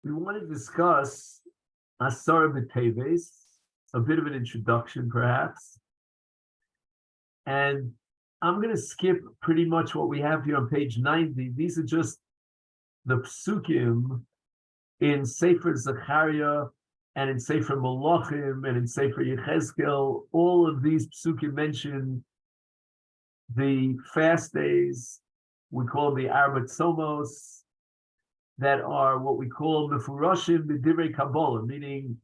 we want to discuss Asara b'Teves, a bit of an introduction, perhaps. And I'm going to skip pretty much what we have here on page 90. These are just the psukim in Sefer Zechariah and in Sefer Malachim and in Sefer Yechezkel. All of these psukim mention the fast days. We call them the Arba Tzomos, that are what we call Mefurashim B'divrei Kabbalah, meaning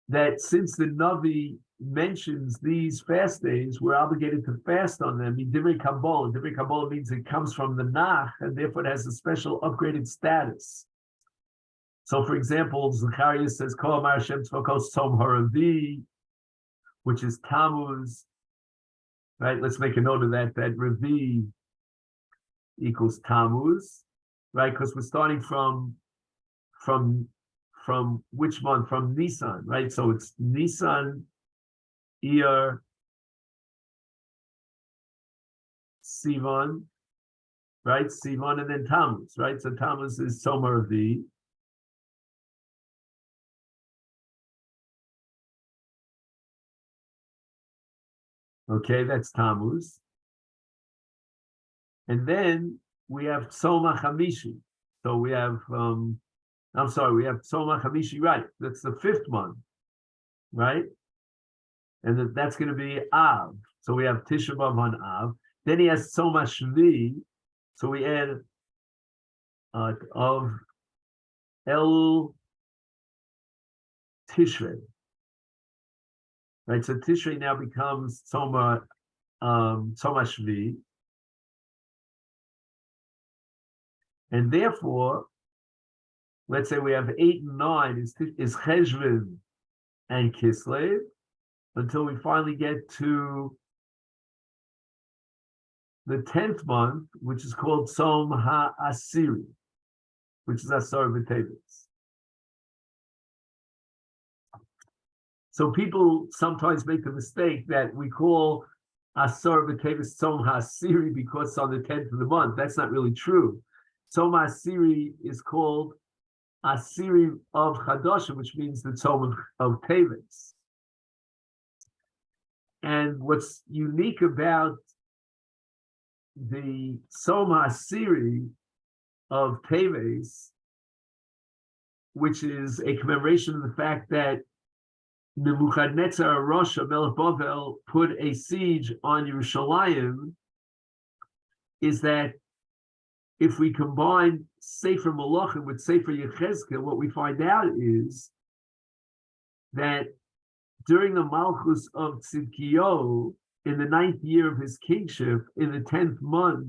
that since the Navi mentions these fast days, we're obligated to fast on them. Divrei Kabbalah. Divrei Kabbalah means it comes from the Nach, and therefore it has a special upgraded status. So, for example, Zechariah says, Kol Amar Hashem Tzvakos Tzom Haravi, which is Tammuz. Right? Let's make a note of that. That Ravi equals Tammuz, right? Because we're starting from which month? From Nisan, right? So it's Nisan, Iyar, Sivan, right? Sivan and then Tammuz, right? So Tammuz is Tzom Haravi. Okay, that's Tammuz. And then we have Tzom HaChamishi. So we have, we have Tzom HaChamishi, right? That's the fifth month, right? And that's going to be Av. So we have Tisha B'Av on Av. Then he has Tzom HaShvi. So we add of Elul Tishrei. Right, so Tishrei now becomes Tzom HaShvi. And therefore, let's say we have 8 and 9 is Cheshvan and Kislev, until we finally get to the 10th month, which is called Tzom HaAsiri, which is Asara b'Teves. So people sometimes make the mistake that we call Asara b'Teves Tzom HaAsiri because it's on the 10th of the month. That's not really true. Tzom HaAsiri is called Asiri of Chadashim, which means the Tzom of Teves. And what's unique about the Tzom HaAsiri of Teves, which is a commemoration of the fact that Nebuchadnezzar Rasha Melech Bavel put a siege on Yerushalayim, is that if we combine Sefer Malachim with Sefer Yechezkel, what we find out is that during the Malchus of Tzidkiyahu, in the 9th year of his kingship, in the 10th month,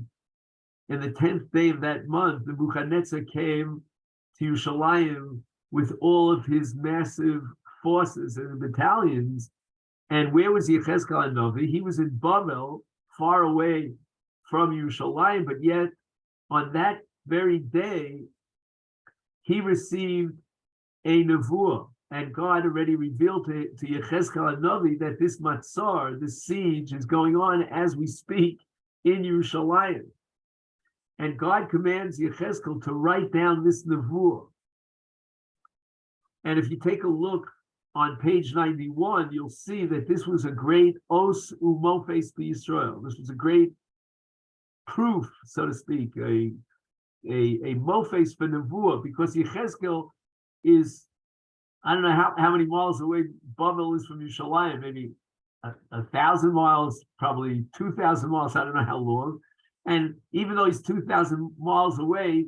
in the 10th day of that month, Nebuchadnezzar came to Yerushalayim with all of his massive forces and battalions. And where was Yechezkel HaNavi? He was in Bavel, far away from Yerushalayim, but yet on that very day, he received a nevuah, and God already revealed to Yechezkel HaNavi that this matzar, this siege, is going on as we speak in Yerushalayim. And God commands Yechezkel to write down this nevuah. And if you take a look on page 91, you'll see that this was a great os umofes b'Yisrael. This was a great proof, so to speak, a mofes for nevuah, because Yechezkel is, I don't know how many miles away Bavel is from Yerushalayim, maybe 1,000 miles, probably 2,000 miles, I don't know how long. And even though he's 2,000 miles away,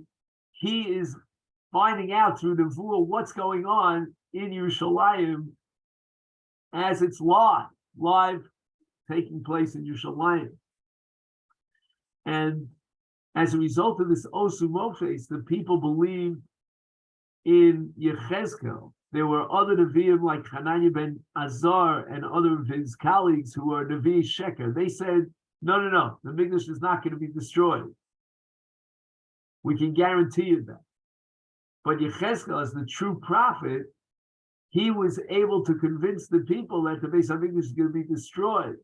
he is finding out through nevuah what's going on in Yerushalayim as it's live taking place in Yerushalayim. And as a result of this Osu Mofes, the people believed in Yechezkel. There were other Nevi'im like Hananiah ben Azar and other of his colleagues who were Nevi Sheker. They said, no, the Mikdash is not going to be destroyed. We can guarantee you that. But Yechezkel, as the true prophet, he was able to convince the people that the Beis HaMikdash is going to be destroyed.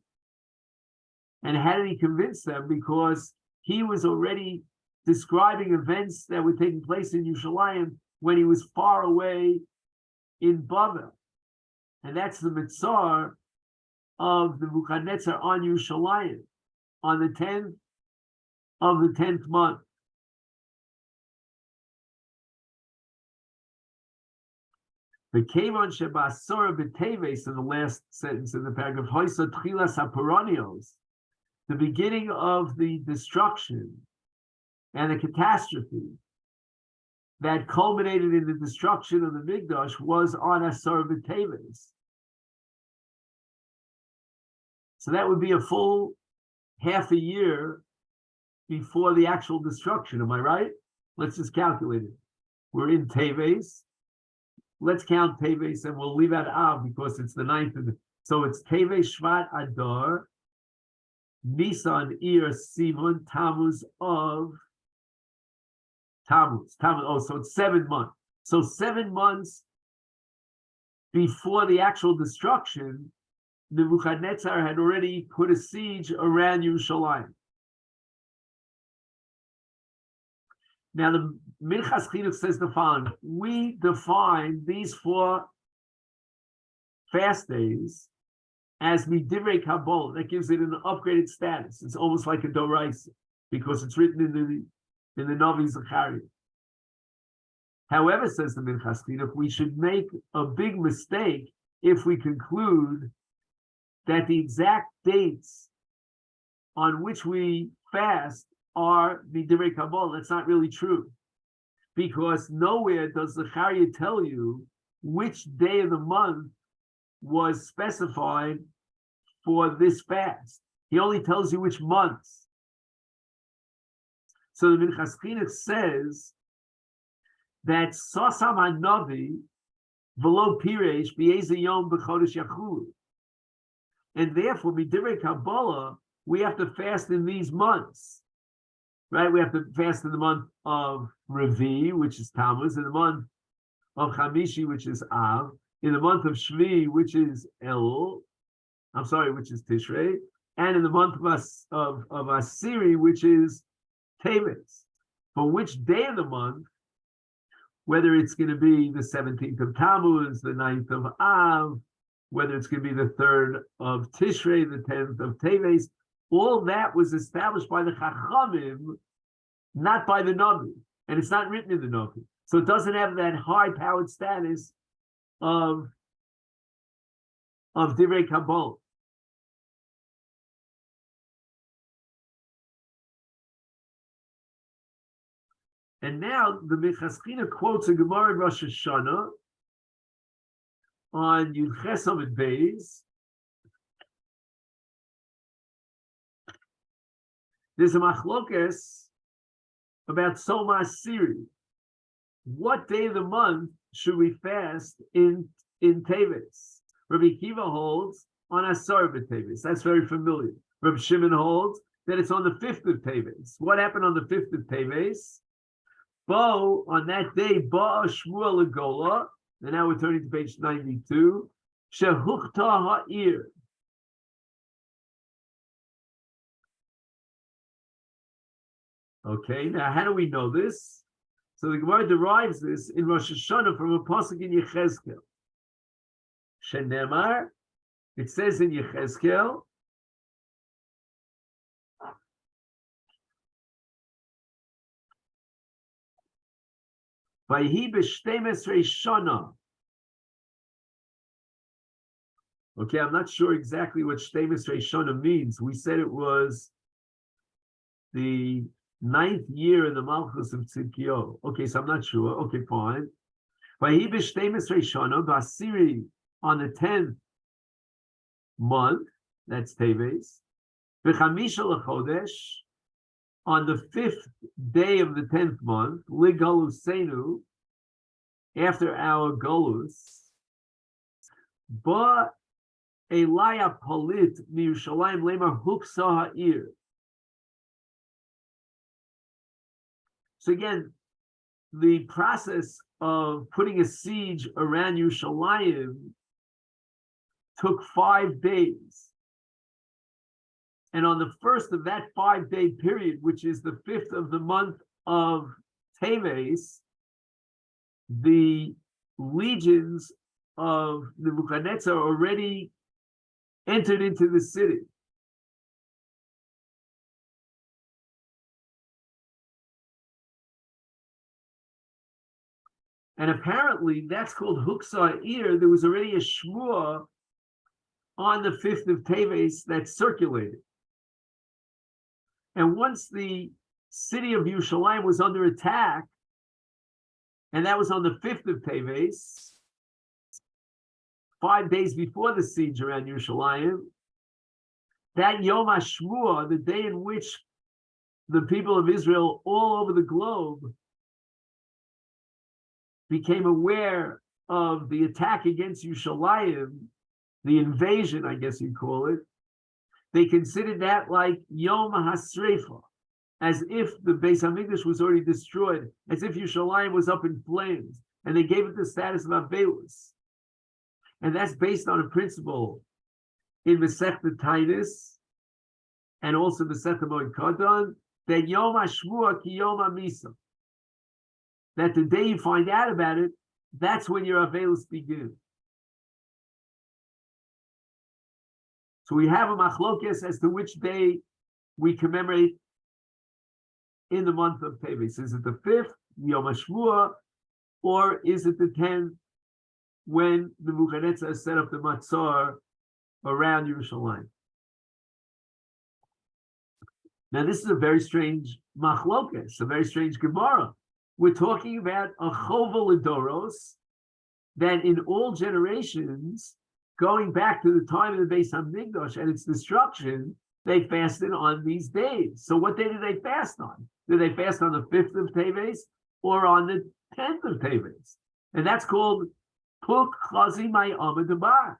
And how did he convince them? Because he was already describing events that were taking place in Yerushalayim when he was far away in Bavel. And that's the mitzvah of the Nebuchadnezzar on Yerushalayim on the 10th of the 10th month. The Kevon Sheba Asara B'Teves, in the last sentence in the paragraph, Hoisa Tchilas HaPoronios, the beginning of the destruction and the catastrophe that culminated in the destruction of the Mikdash was on Asara B'Teves. So that would be a full half a year before the actual destruction. Am I right? Let's just calculate it. We're in Teves. Let's count Teves, and we'll leave out Av because it's the 9th of the. So it's Teves, Shvat, Adar, Nisan, Iyar, Sivan, Tammuz of Tammuz. Oh, so it's 7 months. So 7 months before the actual destruction, Nebuchadnezzar had already put a siege around Yerushalayim. Now the Minchas Chinuch says the following: we define these 4 fast days as midivrei Kabbalah. That gives it an upgraded status. It's almost like a doraisa because it's written in the Navi Zechariah. However, says the Minchas Chinuch, we should make a big mistake if we conclude that the exact dates on which we fast are the Divrei Kabbalah. That's not really true, because nowhere does Zechariah tell you which day of the month was specified for this fast. He only tells you which months. So the Minchas Chinuch says that Sosam HaNavi v'lo Piresh b'yeze yom b'chodesh Yachulu. And therefore, Midivrei Kabbalah, we have to fast in these months, right? We have to fast in the month of Revi, which is Tammuz, in the month of Chamishi, which is Av, in the month of Shvi, which is which is Tishrei, and in the month of Asiri, which is Teves. For which day of the month, whether it's going to be the 17th of Tammuz, the 9th of Av, whether it's going to be the 3rd of Tishrei, the 10th of Teves, all that was established by the Chachamim, not by the Navi. And it's not written in the Navi. So it doesn't have that high-powered status of Divrei Kabbalah. And now the Minchas Chinuch quotes a Gemara in Rosh Hashanah on Yud Ches Amud Beis. There's a machlokes about Soma Asiri. What day of the month should we fast in Teves? Rabbi Kiva holds on Asara B'Teves. That's very familiar. Rabbi Shimon holds that it's on the 5th of Teves. What happened on the 5th of Teves? On that day, Ba'a Shmuel Legola. And now we're turning to page 92. Shehuchta ha'ir. Okay, now how do we know this? So the Gemara derives this in Rosh Hashanah from a pasuk in Yechezkel. Shenemar, it says in Yechezkel, Vayhi b'shtemesrei shana. Okay, I'm not sure exactly what Shteimisrei Shana means. We said it was the 9th year in the Malchus of Tzidkiyahu. Okay, so I'm not sure. Okay, fine. Vayhi b'shtemesrei shana b'asiri, on the 10th month, that's Teves, v'chamisha l'chodesh, on the 5th day of the 10th month, ligalusenu, after our galus, but Elaya Palit Mirushalayim Lemar Huksa Ha'ir. So again, the process of putting a siege around Yerushalayim took 5 days. And on the first of that 5-day period, which is the 5th of the month of Teves, the legions of Nebuchadnezzar already entered into the city. And apparently that's called Huksa Ir. There was already a shmua on the 5th of Teves that circulated. And once the city of Yerushalayim was under attack, and that was on the 5th of Teves, 5 days before the siege around Yerushalayim, that Yom HaShmua, the day in which the people of Israel all over the globe became aware of the attack against Yerushalayim, the invasion, I guess you'd call it, they considered that like Yom HaSreifa, as if the Beis HaMikdash was already destroyed, as if Yerushalayim was up in flames, and they gave it the status of Avelus. And that's based on a principle in Masechta Tainis and also Masechta Moed Kadon, that Yom HaShmua ki Yom HaMisa, that the day you find out about it, that's when your Avelus begins. So we have a machlokes as to which day we commemorate in the month of Teves. Is it the 5th, Yom HaShmua, or is it the 10th, when the Nebuchadnezzar set up the Matzor around Yerushalayim? Now this is a very strange machlokes, a very strange Gemara. We're talking about a chovel ledoros, that in all generations, going back to the time of the Beis HaMikdash and its destruction, they fasted on these days. So what day did they fast on? Did they fast on the 5th of Teves or on the 10th of Teves? And that's called Puk Chazi Mai Amadabar.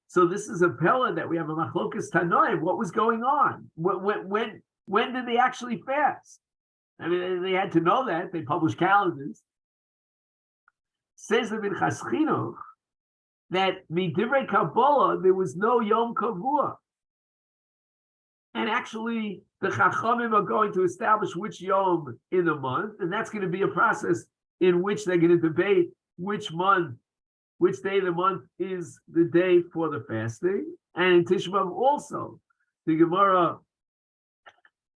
So this is a pella that we have a machlokas tanoim. What was going on? When did they actually fast? I mean, they had to know that. They published calendars. Says the Minchas Chinuch that midivrei Kabbalah there was no Yom Kavua, and actually the Chachamim are going to establish which Yom in the month, and that's going to be a process in which they're going to debate which day of the month is the day for the fasting. And in Tisha B'Av also, the Gemara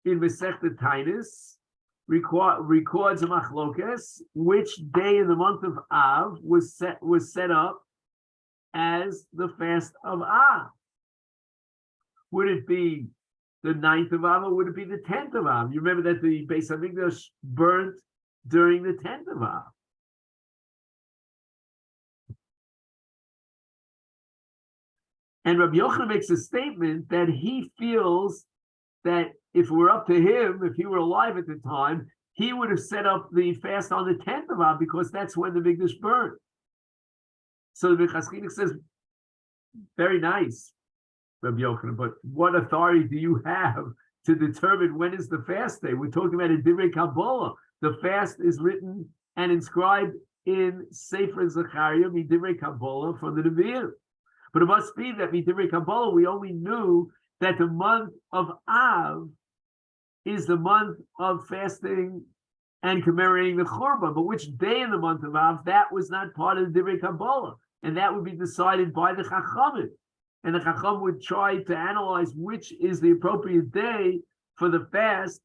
in Masechta Tainis records a machlokes which day in the month of Av was set up as the fast of Av. Would it be the 9th of Av, or would it be the 10th of Av? You remember that the Beis HaMikdash burnt during the 10th of Av. And Rabbi Yochanan makes a statement that he feels that if it were up to him, if he were alive at the time, he would have set up the fast on the 10th of Av, because that's when the Mikdash burned. So the Minchas Chinuch says, very nice, Rabbi Yochanan, but what authority do you have to determine when is the fast day? We're talking about a Divrei Kabbalah. The fast is written and inscribed in Sefer Zechariah, Divrei Kabbalah, from the Nevi'im. But it must be that Divrei Kabbalah, we only knew that the month of Av is the month of fasting and commemorating the Churban. But which day in the month of Av, that was not part of the Divrei Kabbalah. And that would be decided by the Chachamim. And the Chacham would try to analyze which is the appropriate day for the fast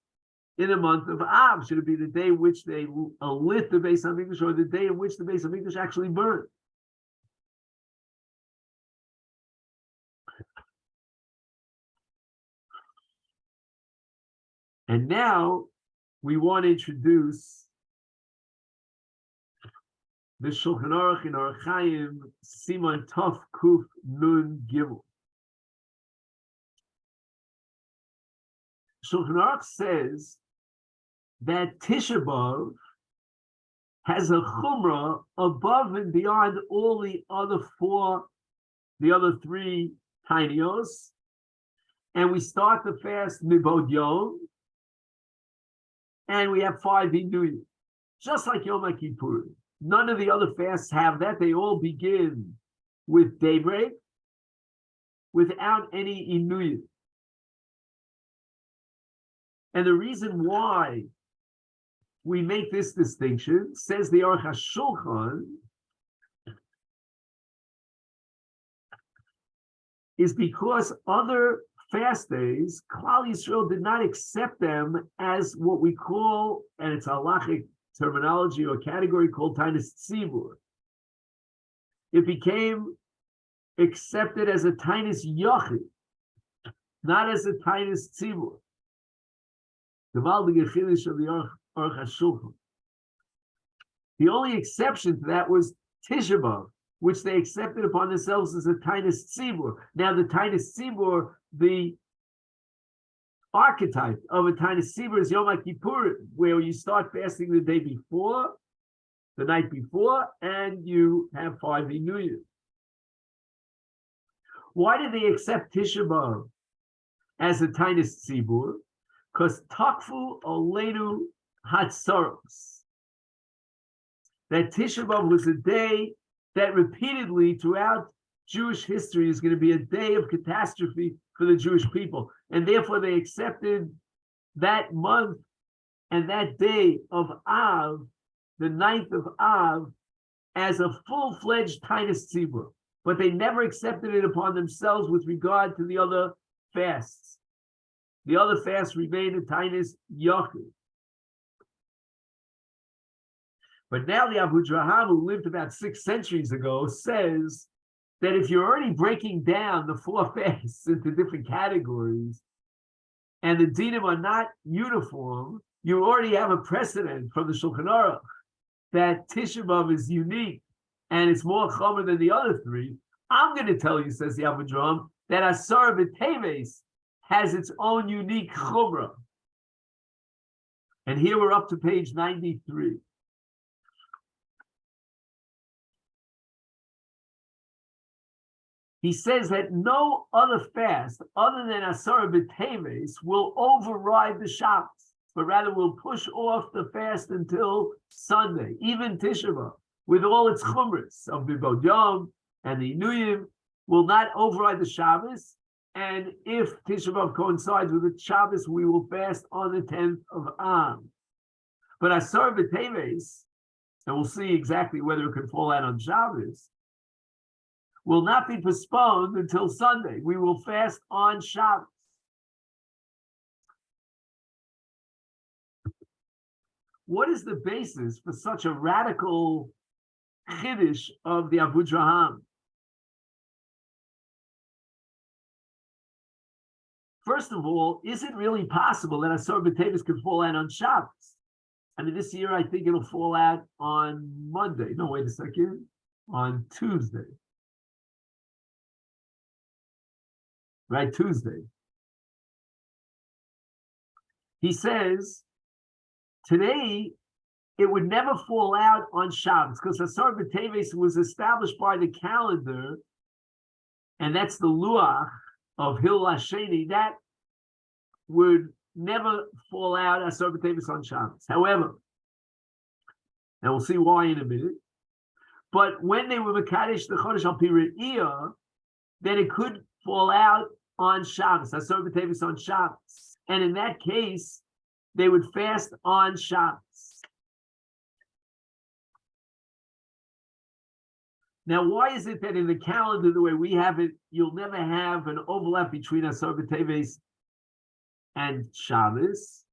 in the month of Av. Should it be the day in which they lit the Beis HaMikdash, or the day in which the Beis HaMikdash actually burned? And now we want to introduce the Shulchan Aruch in Orach Chaim, Siman Tov Kuf Nun Gimel. Shulchan Aruch says that Tisha B'Av has a chumrah above and beyond all the other three tinios, and we start the fast Mibod Yom, and we have 5 Inuyim, just like Yom Kippur. None of the other fasts have that. They all begin with daybreak, without any Inuyim. And the reason why we make this distinction, says the Aruch HaShulchan, is because other fast days, Klal Yisrael did not accept them as what we call, and it's halachic terminology or category called Tainus Tzibur. It became accepted as a Tainus Yochid, not as a Tainus Tzibur. The Malbig Chiddush of the Aruch HaShulchan. The only exception to that was Tisha B'Av, which they accepted upon themselves as a Tainus Tzibur. Now, the Tainus Tzibur, the archetype of a Tainus Tzibur is Yom Kippur, where you start fasting the day before, the night before, and you have 5 Inuyim. Why did they accept Tisha B'Av as a Tainus Tzibur? Because Takfu Olenu Hatzaros. That Tisha B'Av was a day that repeatedly throughout Jewish history is going to be a day of catastrophe for the Jewish people. And therefore they accepted that month and that day of Av, the 9th of Av, as a full-fledged Tainus Tzibur. But they never accepted it upon themselves with regard to the other fasts. The other fasts remained a Tainus Yochid. But now the Abu Draham, who lived about 6 centuries ago, says that if you're already breaking down the 4 fasts into different categories, and the dinim are not uniform, you already have a precedent from the Shulchan Aruch that Tisha B'Av is unique and it's more chomer than the other 3. I'm going to tell you, says the Abu Draham, that Asara B'Teves has its own unique chumrah. And here we're up to page 93. He says that no other fast other than Asara B'Teves will override the Shabbos, but rather will push off the fast until Sunday, even Tisha B'Av, with all its chumras of Bibod Yom and the Inuyim, will not override the Shabbos. And if Tisha B'Av coincides with the Shabbos, we will fast on the 10th of Av. But Asara B'Teves, and we'll see exactly whether it can fall out on Shabbos, will not be postponed until Sunday. We will fast on Shabbos. What is the basis for such a radical chiddush of the Abu Draham? First of all, is it really possible that Asara B'Teves could fall out on Shabbos? I mean, this year I think it'll fall out on Monday. No, wait a second. On Tuesday. Right, Tuesday. He says, today, it would never fall out on Shabbos because Asara B'Teves was established by the calendar, and that's the Luach of Hillel Hasheni. That would never fall out Asara B'Teves on Shabbos. However, and we'll see why in a minute, but when they were Mekadesh the Chodesh al Pi Re'iyah, then it could fall out on Shabbos, Asara B'Teves on Shabbos. And in that case, they would fast on Shabbos. Now, why is it that in the calendar, the way we have it, you'll never have an overlap between Asara B'Teves and Shabbos?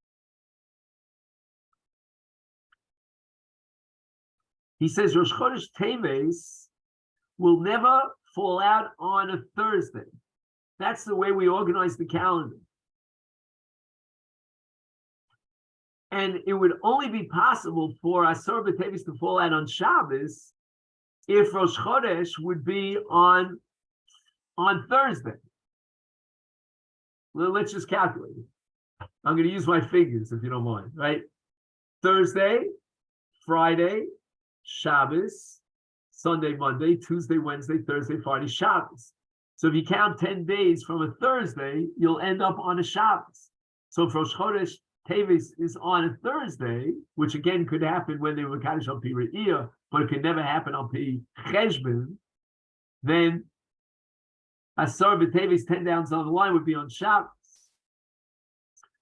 He says Rosh Chodesh Teves will never fall out on a Thursday. That's the way we organize the calendar. And it would only be possible for Asara B'Teves to fall out on Shabbos if Rosh Chodesh would be on Thursday. Well, let's just calculate it. I'm going to use my fingers if you don't mind, right? Thursday, Friday, Shabbos, Sunday, Monday, Tuesday, Wednesday, Thursday, Friday, Shabbos. So if you count 10 days from a Thursday, you'll end up on a Shabbos. So if Rosh Chodesh Teves is on a Thursday, which again could happen when they were Mekadesh al Pi Re'iyah, but it could never happen on Pi Cheshbon, then Asara B'Teves 10 down on the line would be on Shabbos.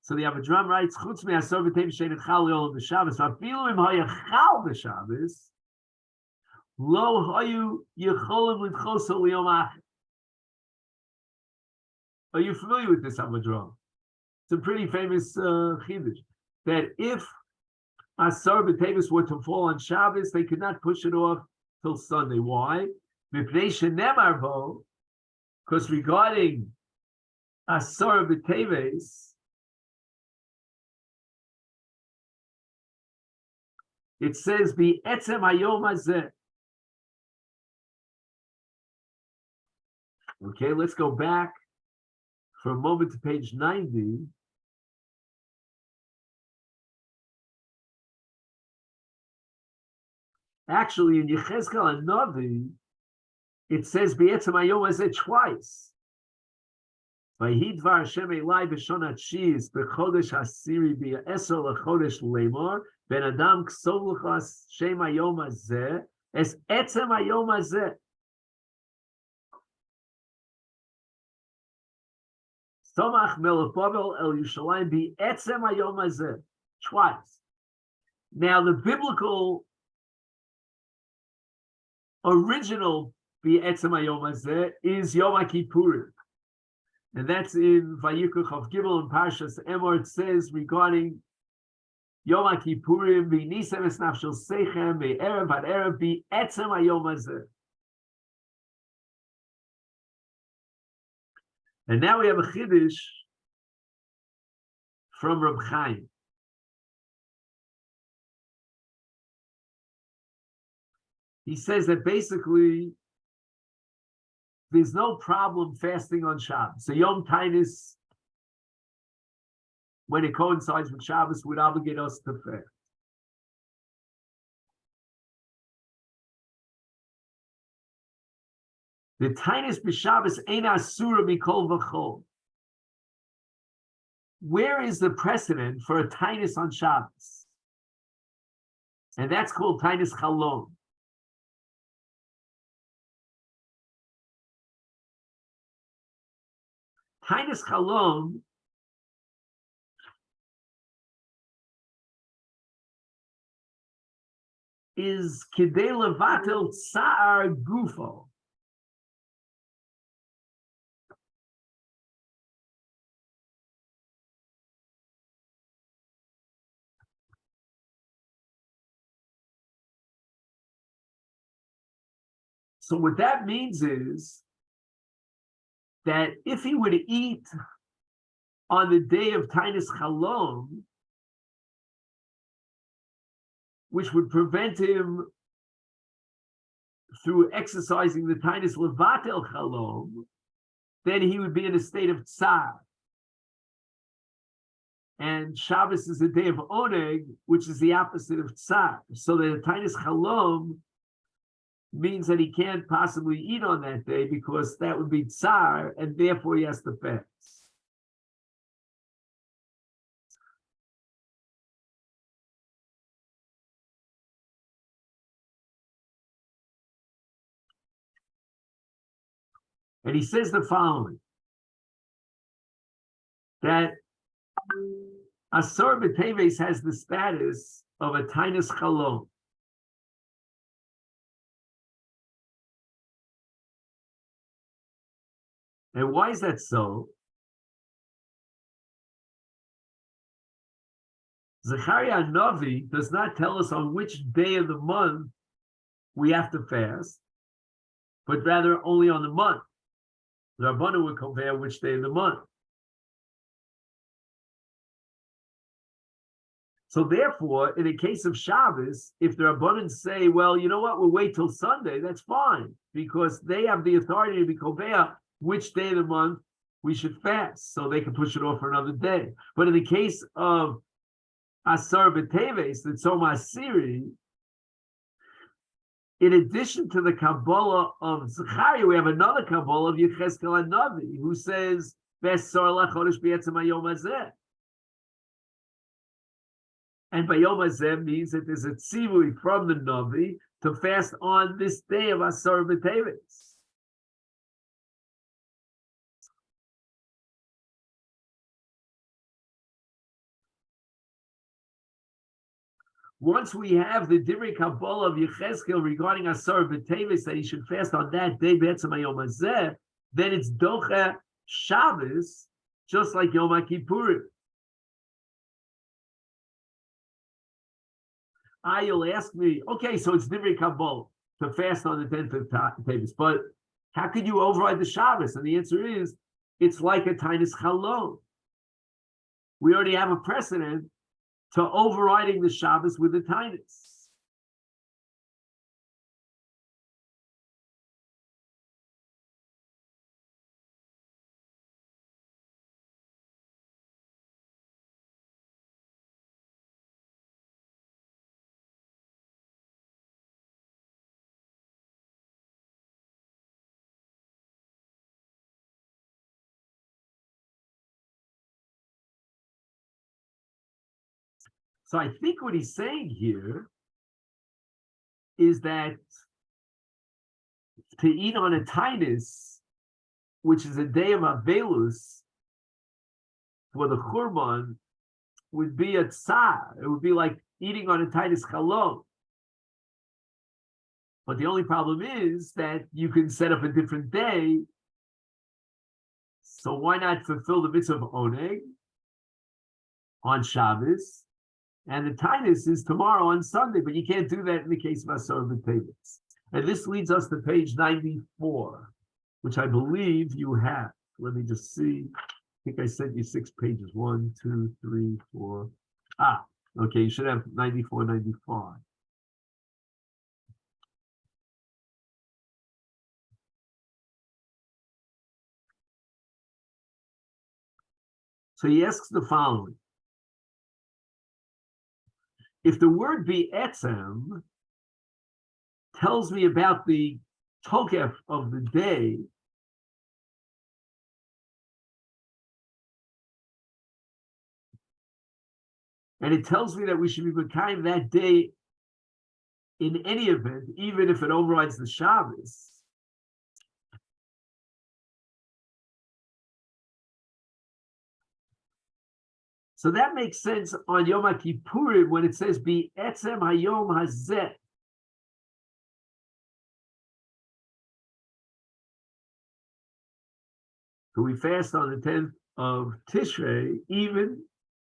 So the Avedram writes, "Chutz me asor b'tevis shein chal yom b'Shabbos. Afilu im haya chal b'Shabbos, lo hayu yicholim l'tchoso liyom acher." Are you familiar with this Avedram? It's a pretty famous chiddush that if Asar b'tevis were to fall on Shabbos, they could not push it off till Sunday. Why? Because regarding Asar b'tevis, it says be etzem hayom hazeh. Okay, let's go back for a moment to page 90. Actually, in Yechezkel and Navi, it says "B'etzem hayom hazeh" twice. Vayidvar Hashem Elai b'shon hatshis b'chodesh hasiri b'esel lechodesh lemor ben adam ksov l'cha Shem hayom hazeh es etzem hayom hazeh. Somach melech Bavel el Yerushalayim b'etzem hayom hazeh twice. Now the biblical original b'etzem hayom hazeh is Yom HaKippurim. And that's in Vayikra of Gimel and Parshas Emor. It says regarding Yom HaKippurim, v'nisem es nafshel seichem, ve'erev ad erev, b'etzem hayom hazeh. And now we have a chiddush from Reb Chaim. He says that basically there's no problem fasting on Shabbos. So Yom Tainis, when it coincides with Shabbos, would obligate us to fast. The Tainis b'Shabbos ein asura mikol v'chol. Where is the precedent for a Tainis on Shabbos? And that's called Tainis Chalom. Tainis Chalom is kidei levatel tsa'ar gufo. So what that means is that if he were to eat on the day of Tainis Chalom, which would prevent him through exercising the Tainis Levatel Chalom, then he would be in a state of Tsar. And Shabbos is a day of Oneg, which is the opposite of Tsar. So the Tainis Chalom means that he can't possibly eat on that day because that would be Tsar, and therefore he has to fast. And he says the following, that Asar B'Teves has the status of a Tainis Chalom. And why is that so? Zechariah Navi does not tell us on which day of the month we have to fast, but rather only on the month. The Rabbanan would compare which day of the month. So therefore, in a case of Shabbos, if the Rabbanan say, well, you know what, we'll wait till Sunday, that's fine, because they have the authority to be compare which day of the month we should fast, so they can push it off for another day. But in the case of Asar B'Teves, the Tzom HaSiri, in addition to the Kabbalah of Zechariah, we have another Kabbalah of Yechezkel HaNavi, who says, V'esor lechodesh b'etzem hayom hazeh. And Bayom Hazeh means that there's a tzivui from the Navi to fast on this day of Asar B'Teves. Once we have the Divrei Kabbalah of Yechezkel regarding Asara B'Teves that he should fast on that day, B'etzem HaYom Hazeh, then it's Docha Shabbos, just like Yom HaKippurim. You'll ask me, okay, so it's Divrei Kabbalah to fast on the 10th of Teves, but how could you override the Shabbos? And the answer is, it's like a Tainus Chalon. We already have a precedent to overriding the Shabbos with the Tainus. So I think what he's saying here is that to eat on a Tainus, which is a day of Avelus for the Churban, would be a tsar. It would be like eating on a Tainus Chalon. But the only problem is that you can set up a different day. So why not fulfill the mitzvah of Oneg on Shabbos? And the Tainus is tomorrow on Sunday, but you can't do that in the case of Asara B'Teves. And this leads us to page 94, which I believe you have. Let me just see. I think I sent you 6 pages. 1, 2, 3, 4. Okay, you should have 94, 95. So he asks the following. If the word be etzem tells me about the tokef of the day, and it tells me that we should be Mekayim that day in any event, even if it overrides the Shabbos, so that makes sense on Yom HaKippurim when it says, Bi etzem hayom hazeh. So we fast on the 10th of Tishrei, even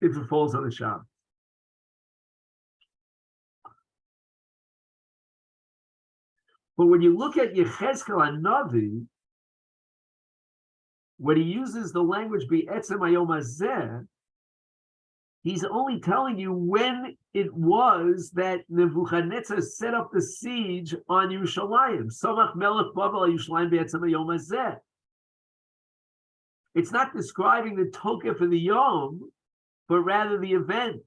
if it falls on the Shabbos. But when you look at Yechezkel HaNavi, when he uses the language Bi etzem hayom hazeh, he's only telling you when it was that Nebuchadnezzar set up the siege on Yerushalayim. Samach Melech Bavel Yerushalayim be'etzem hayom hazeh. It's not describing the tokef for the yom, but rather the event.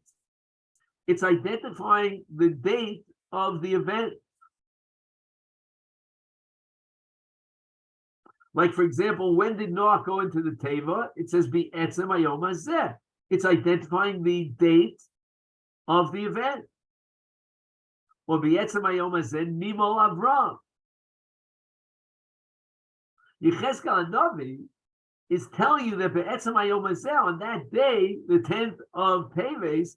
It's identifying the date of the event. Like, for example, when did Noah go into the Teva? It says be'etzem hayom hazeh. It's identifying the date of the event. Or be'etzem hayom hazeh nimol Avram. Yechezkel HaNavi is telling you that be'etzem hayom hazeh, on that day, the 10th of Teves,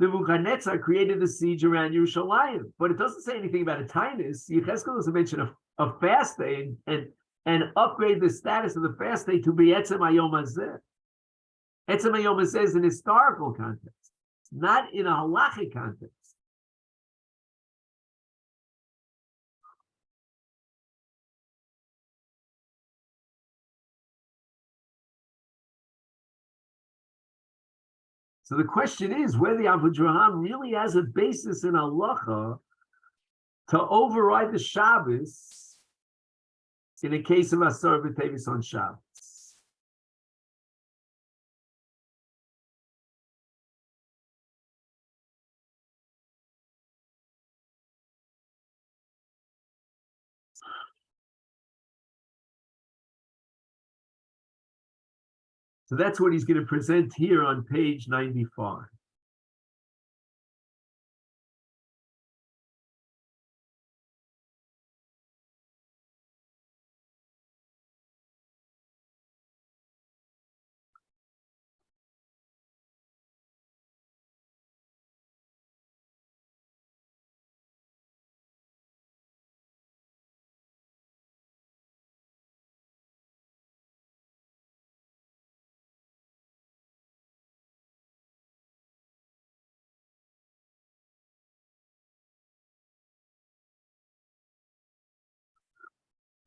Nebuchadnezzar created a siege around Yerushalayim. But it doesn't say anything about a Tainus. Yechezkel doesn't mention a fast day and upgrade the status of the fast day to be'etzem hayom hazeh. Etzem hayom hazeh is in historical context, not in a halachic context. So the question is whether the Avudraham really has a basis in halacha to override the Shabbos in the case of Asara B'Teves on Shabbos. So that's what he's going to present here on page 95.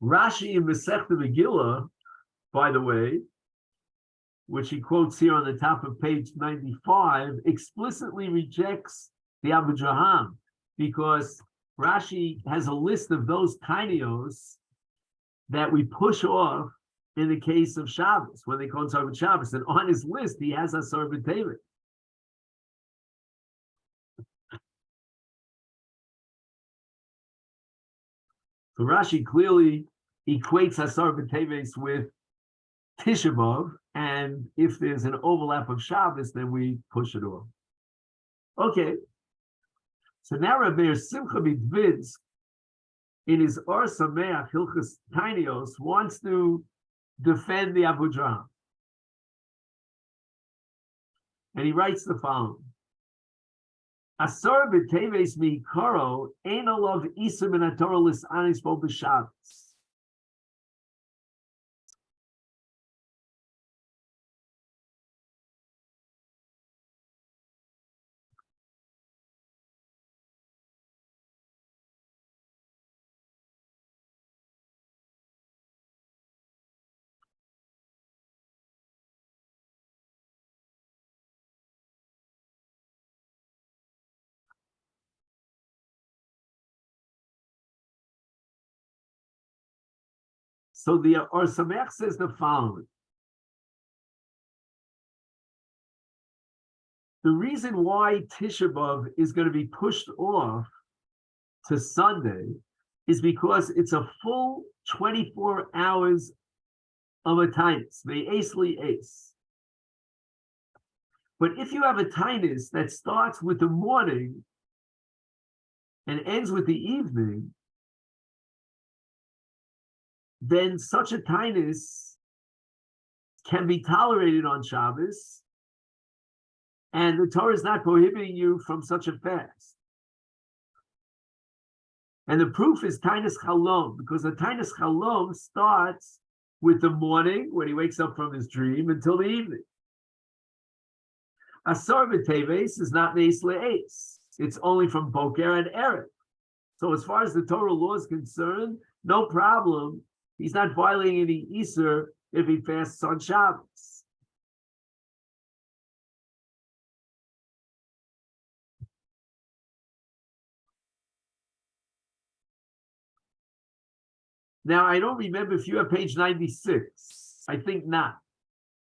Rashi in Masechta Megillah, by the way, which he quotes here on the top of page 95, explicitly rejects the Abu Draham, because Rashi has a list of those tinios that we push off in the case of Shabbos, when they call it Shabbos. And on his list, he has Asar B'Tevet. So Rashi clearly equates Asar B'Tevet with Tisha B'Av, and if there's an overlap of Shabbos, then we push it off. Okay. So now Rabbi Simcha Midvidz, in his Or Sameach Hilchos Tainios, wants to defend the Abu Draham. And he writes the following. Asar b'teves mi'ikaro ein olav isa min haTorah lis'anis bo b'Shabbos. So the Or Sameach says the following. The reason why Tisha B'Av is going to be pushed off to Sunday is because it's a full 24 hours of a tinus, ve'es li'es. But if you have a tinus that starts with the morning and ends with the evening, then such a tinus can be tolerated on Shabbos, and the Torah is not prohibiting you from such a fast. And the proof is tinus chalom, because the tinus chalom starts with the morning, when he wakes up from his dream, until the evening. Asar b'teves is not meis le'es. It's only from boker and erev. So as far as the Torah law is concerned, no problem. He's not violating any Isur if he fasts on Shabbos. Now, I don't remember if you have page 96. I think not.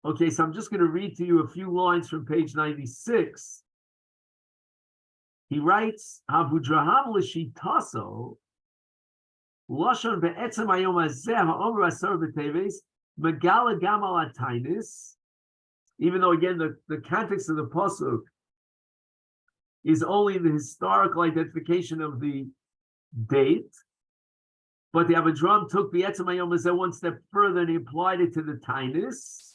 Okay, so I'm just going to read to you a few lines from page 96. He writes, Abu Draham l'shitaso, Lashon be'etzem hayom hazeh ha'omer asar b'teves, megala gam al hatainis, even though, again, the context of the pasuk is only the historical identification of the date, but the Abu Draham took the etzem hayom hazeh one step further and he applied it to the tainis,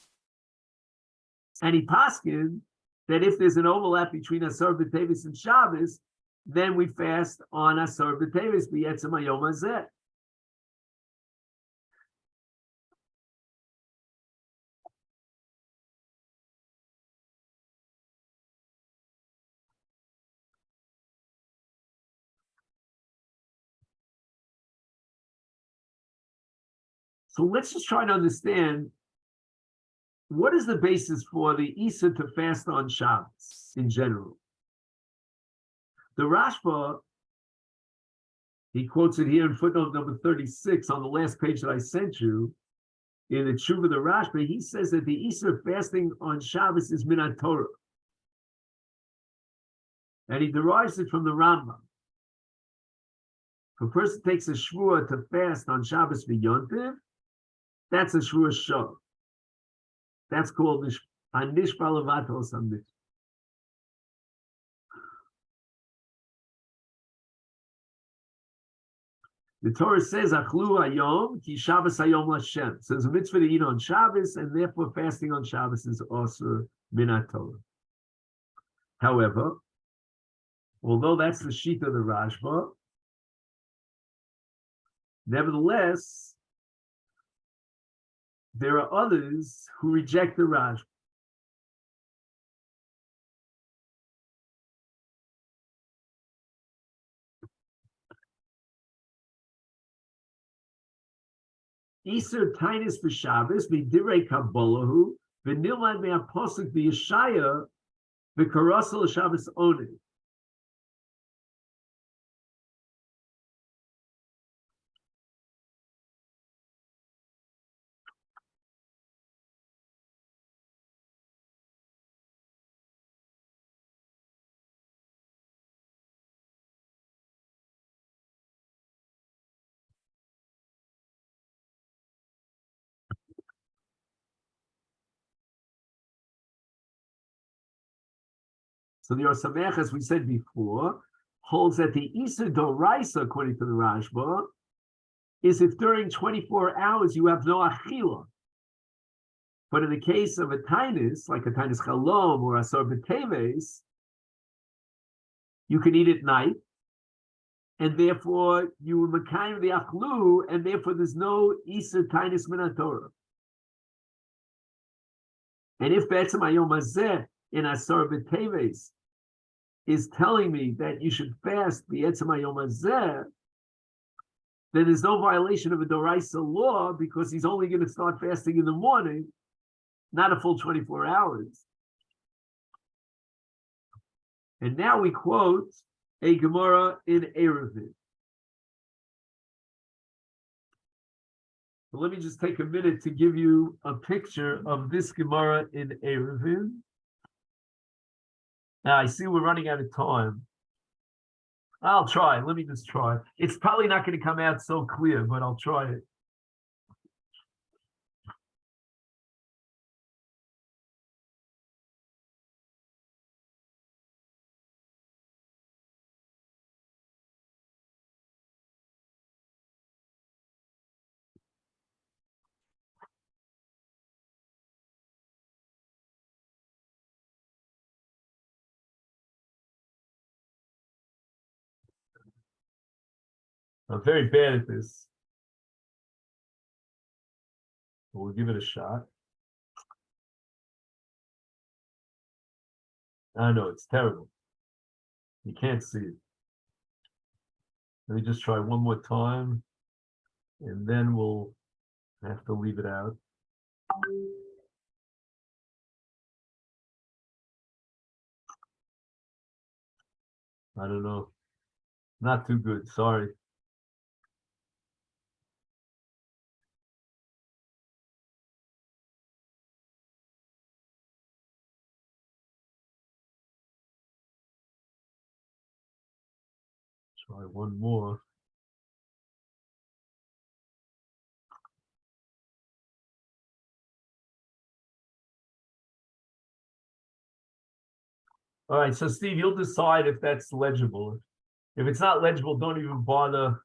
and he paskin that if there's an overlap between Asar b'Teves and Shabbos, then we fast on Asar b'Teves b'etzem hayom hazeh. So let's just try to understand what is the basis for the Isa to fast on Shabbos in general. The Rashba, he quotes it here in footnote number 36 on the last page that I sent you, in the Tshuva the Rashba, he says that the Isa fasting on Shabbos is min haTorah. And he derives it from the Rambam. If a person takes a shvua to fast on Shabbos v'yontiv, that's a shvua shov. That's called Anishpa Levatos Hamishpa. The Torah says, Achlu hayom ki Shabbos hayom l'Hashem. So there's a mitzvah to eat on Shabbos, and therefore fasting on Shabbos is also min haTorah. However, although that's the sheet of the Rashba, nevertheless, there are others who reject the Rashba. Iser Tainis b'Shabbos b'Divrei Kabbalahu v'Nilmad me'Aposuk b'Yeshaya v'Karasel Shabbos Oni. So the Osamech, as we said before, holds that the Isa Doraisa, according to the Rashba, is if during 24 hours you have no achila. But in the case of a tainis, like a tainis chalom or asar b'teves, you can eat at night, and therefore you mekayim the achlu, and therefore there's no Isa tainis min Torah. And if be'etzem hayom hazeh in asar b'teves is telling me that you should fast the etzem hayom hazeh, then there's no violation of a doraisa law because he's only going to start fasting in the morning, not a full 24 hours. And now we quote a Gemara in Eruvin. So let me just take a minute to give you a picture of this Gemara in Eruvin. Now I see we're running out of time. I'll try. Let me just try. It's probably not going to come out so clear, but I'll try it. I'm very bad at this. But we'll give it a shot. I know, it's terrible. You can't see it. Let me just try one more time, and then we'll have to leave it out. I don't know. Not too good, sorry. Try one more. All right, so Steve, you'll decide if that's legible. If it's not legible, don't even bother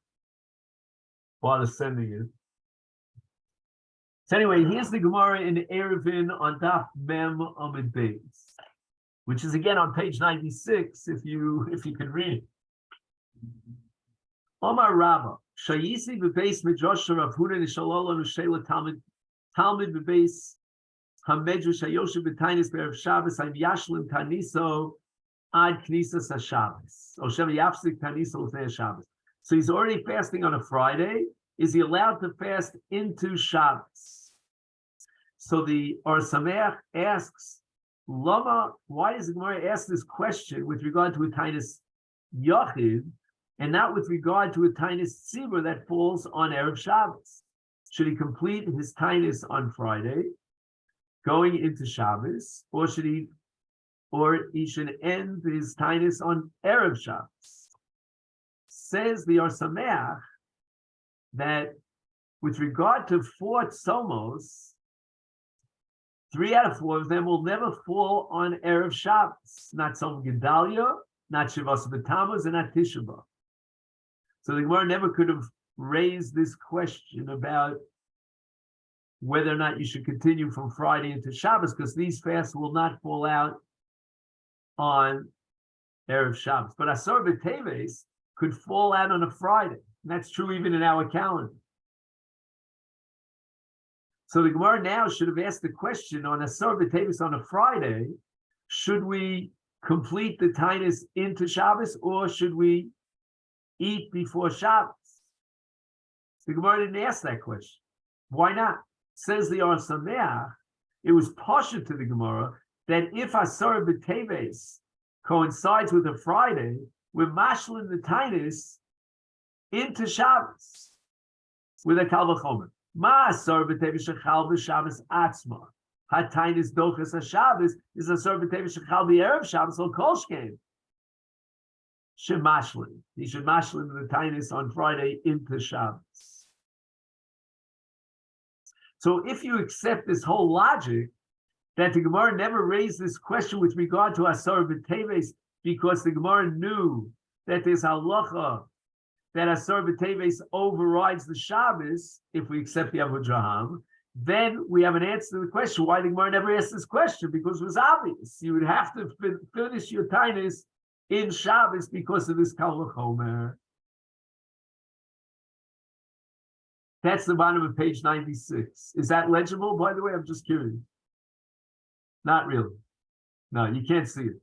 sending it. So anyway, here's the Gemara in Eruvin on Daf Mem Amud Beis, which is again on page 96, if you can read it. Omar Rabba, Shayisi b'beis midrash Rav Huna nishalala nushela Talmud b'beis hamedrash hayoshev b'tainis be'erev Shabbos hayim yashlim taniso ad knisas haShabbos or shem yafsik taniso l'fnei Shabbos. So he's already fasting on a Friday. Is he allowed to fast into Shabbos? So the Or Sameach asks, Lama, why does the Gemara ask this question with regard to a tainis yachid, and not with regard to a tainis tzibur that falls on Erev Shabbos? Should he complete his tainis on Friday, going into Shabbos, or he should end his tainis on Erev Shabbos? Says the Or Sameach that with regard to 4 tzomos, 3 out of 4 of them will never fall on Erev Shabbos, not Tzom Gedalia, not Shivas B'Tammuz, and not Tisha B'Av. So the Gemara never could have raised this question about whether or not you should continue from Friday into Shabbos, because these fasts will not fall out on Erev Shabbos. But Asar B'Teves could fall out on a Friday. And that's true even in our calendar. So the Gemara now should have asked the question on Asar B'Teves on a Friday, should we complete the tainis into Shabbos, or should we eat before Shabbos? The Gemara didn't ask that question. Why not? Says the Or Sameach, it was partial to the Gemara that if Asara B'Teves coincides with a Friday, we're mashlin the Tainus into Shabbos with a Kal V'chomer. Ma Asara B'Teves shechal b'Shabbos atzma. HaTainus dochas HaShabbos is Asara B'Teves shechal b'Erev Shabbos or Kol Shkein. Shemashlin. He should mashlin the Tainus on Friday into Shabbos. So if you accept this whole logic that the Gemara never raised this question with regard to Asara B'Teves because the Gemara knew that there's halacha that Asara B'Teves overrides the Shabbos, if we accept the Avodraham, then we have an answer to the question why the Gemara never asked this question, because it was obvious. You would have to finish your Tainus in Shabbos because of this Kal V'chomer. That's the bottom of page 96. Is that legible, by the way? I'm just curious. Not really. No, you can't see it.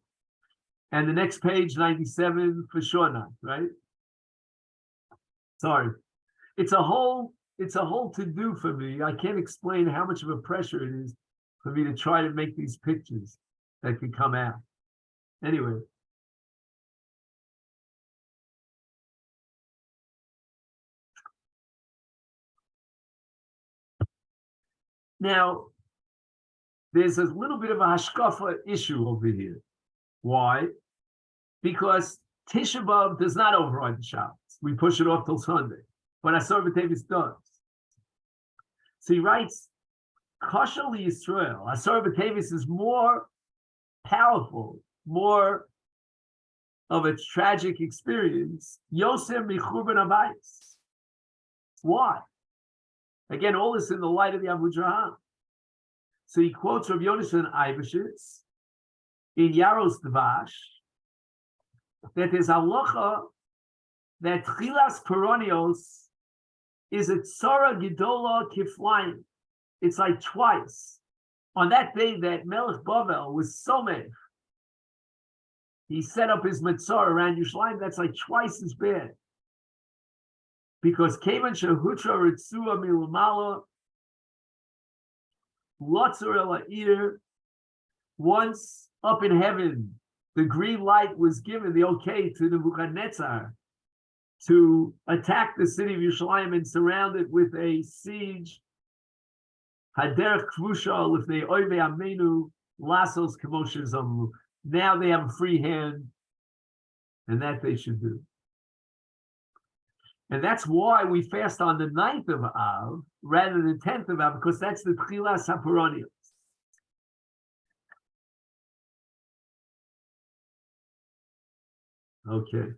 And the next page, 97, for sure not, right? Sorry. It's a whole to-do for me. I can't explain how much of a pressure it is for me to try to make these pictures that can come out. Anyway. Now, there's a little bit of a hashkafa issue over here. Why? Because Tisha B'Av does not override the Shabbos. We push it off till Sunday. But Asara B'Teves does. So he writes, Kosher Yisrael, Asara B'Teves is more powerful, more of a tragic experience. Yosef Michurban Abayis. Why? Again, all this in the light of the Avodraham. So he quotes Rav Yonasan Eibeshitz in Yaros Dvash that there's halacha that Tchilas Peronios is a Tzara Gedola Kiflayim. It's like twice. On that day that Melech Bavel was Somech, he set up his Metzor around Yerushalayim, that's like twice as bad. Because Kevan Shehutra Ritzua Milamala Lotzur Ela'ir, once up in heaven, the green light was given, the okay to the Nebuchadnezzar to attack the city of Yerushalayim and surround it with a siege. Haderech Kvusha Lifnei Oivei Amenu Lasos Kemoshe Zamlu. Now they have a free hand, and that they should do. And that's why we fast on the 9th of Av rather than the 10th of Av, because that's the Tchilas HaPuranios. Okay.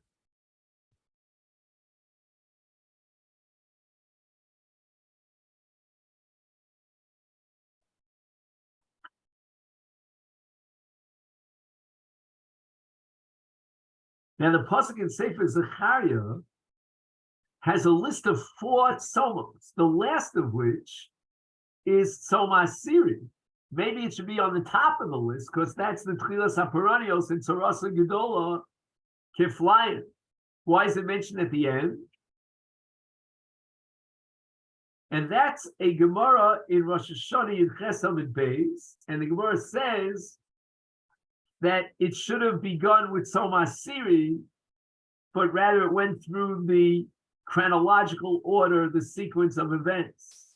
Now the pasuk in Sefer Zechariah has a list of 4 tzomos, the last of which is Tzoma Siri. Maybe it should be on the top of the list because that's the Tchilas HaPuranios and Tzarasa Gedola Kiflayim. Why is it mentioned at the end? And that's a Gemara in Rosh Hashanah in Ches Amid Beis, and the Gemara says that it should have begun with Tzoma Siri, but rather it went through the chronological order, the sequence of events.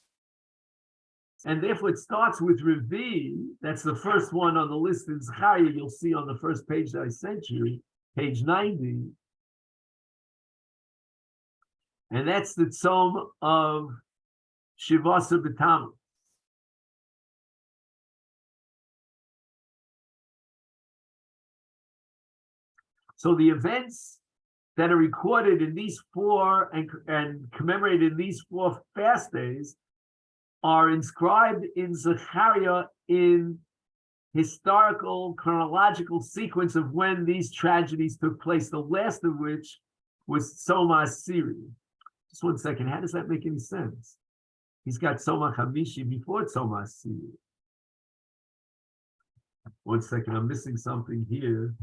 And therefore it starts with Revi, that's the first one on the list in Zechariah, you'll see on the first page that I sent you, page 90. And that's the Tzom of Shivasa B'Tammuz. So the events that are recorded in these 4 and commemorated in these 4 fast days are inscribed in Zechariah in historical, chronological sequence of when these tragedies took place, the last of which was Tzoma Siri. Just 1 second, how does that make any sense? He's got Tzoma Chamishi before Tzoma Siri. 1 second, I'm missing something here.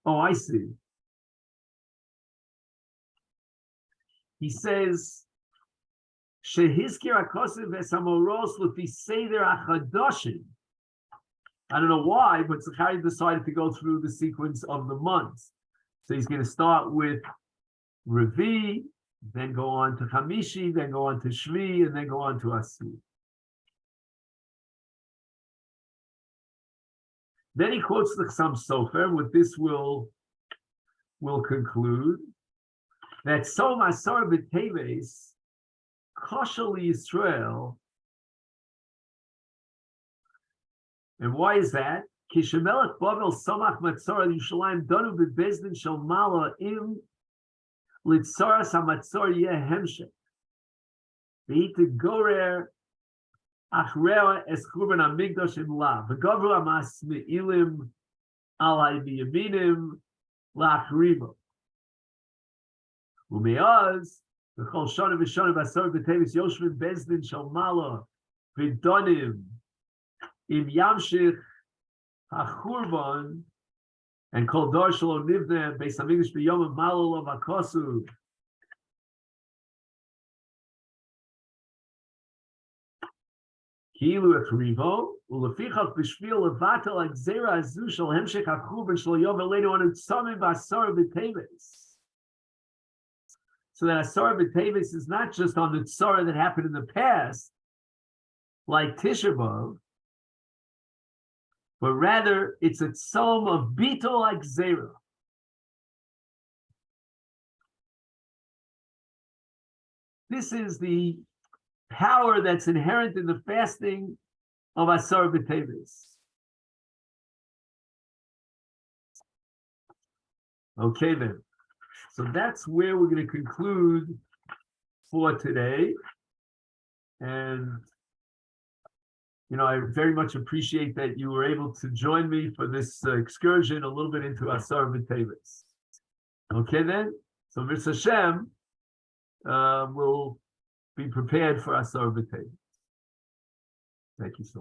Oh, I see. He says Shehizkir HaKosev Esamoros Lefi Seder HaChadoshim. I don't know why, but Zechariah decided to go through the sequence of the months. So he's going to start with Revi, then go on to Chamishi, then go on to Shvi, and then go on to Asir. Then he quotes the Chassam Sofer. With this, we'll conclude that Som Asar B'Teves Koshel Yisrael. And why is that? Kishemelech Bavel Somach Matzor Yushalayim Donu B'Bezdin Shel Mala Im Litzaras HaMatzor Yeh Hemshech V'Hita Gorer Achrea Es Churban HaMikdash Im La V'Gavru Amas Me'ilim Alai B'Yaminim La'Achrivo Umeaz V'Chol Shana V'Shana V'Asar B'Tevis Yoshvim Bezdin Shel Mala V'Donim Im Yamshich HaChurban and Kol Dor Shelo Nivne Beis HaMikdash B'Yom Malol of HaKosu Kilu Echrivo Ulefichach B'Shvil Levatel HaGzera Azu Shel Hemshech HaChurban Shelo Yovel Leinu Anu Tzomim V'Asar B'Teves. So that Asara B'Teves is not just on the tzara that happened in the past, like Tisha B'Av, but rather it's a tzom of bitol like zera. This is the power that's inherent in the fasting of Asara B'Teves. Okay then. So that's where we're going to conclude for today. And, I very much appreciate that you were able to join me for this excursion a little bit into Asar B'Teves. Okay then? So Mr. Hashem will be prepared for Asar B'Teves. Thank you so much.